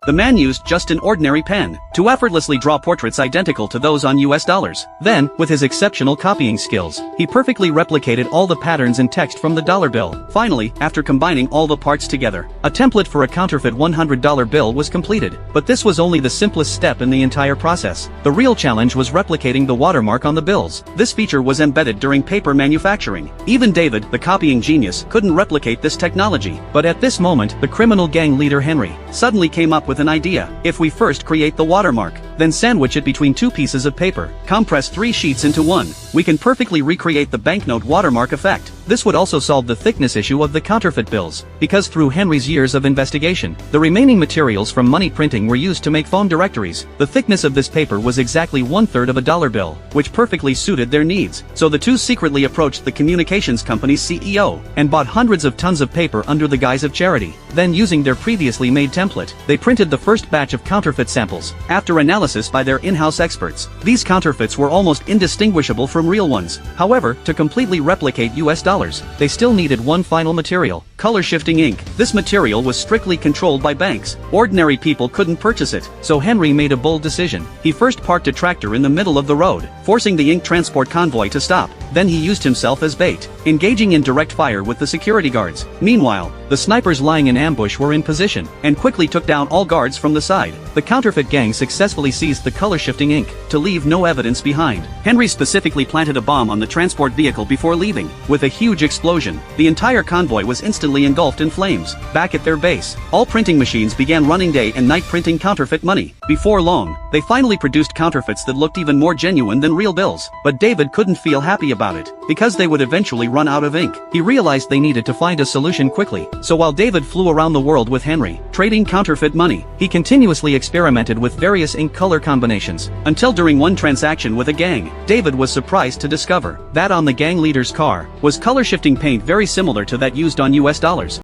The man used just an ordinary pen to effortlessly draw portraits identical to those on US dollars. Then, with his exceptional copying skills, he perfectly replicated all the patterns and text from the dollar bill. Finally, after combining all the parts together, a template for a counterfeit $100 bill was completed. But this was only the simplest step in the entire process. The real challenge was replicating the watermark on the bills. This feature was embedded during paper manufacturing. Even David, the copying genius, couldn't replicate this technology. But at this moment, the criminal gang leader Henry suddenly came up with an idea. If we first create the watermark, then sandwich it between two pieces of paper, compress 3 sheets into one, we can perfectly recreate the banknote watermark effect. This would also solve the thickness issue of the counterfeit bills, because through Henry's years of investigation, the remaining materials from money printing were used to make phone directories. The thickness of this paper was exactly 1/3 of a dollar bill, which perfectly suited their needs. So the two secretly approached the communications company's CEO and bought hundreds of tons of paper under the guise of charity. Then, using their previously made template, they printed the first batch of counterfeit samples. After analysis by their in-house experts, these counterfeits were almost indistinguishable from real ones. However, to completely replicate US dollars, they still needed one final material: color-shifting ink. This material was strictly controlled by banks. Ordinary people couldn't purchase it, so Henry made a bold decision. He first parked a tractor in the middle of the road, forcing the ink transport convoy to stop. Then he used himself as bait, engaging in direct fire with the security guards. Meanwhile, the snipers lying in ambush were in position, and quickly took down all guards from the side. The counterfeit gang successfully seized the color-shifting ink, to leave no evidence behind. Henry specifically planted a bomb on the transport vehicle before leaving. With a huge explosion, the entire convoy was instantly engulfed in flames. Back at their base, all printing machines began running day and night printing counterfeit money. Before long, they finally produced counterfeits that looked even more genuine than real bills. But David couldn't feel happy about it, because they would eventually run out of ink. He realized they needed to find a solution quickly. So while David flew around the world with Henry, trading counterfeit money, he continuously experimented with various ink color combinations, until during one transaction with a gang, David was surprised to discover that on the gang leader's car was color-shifting paint very similar to that used on US dollars.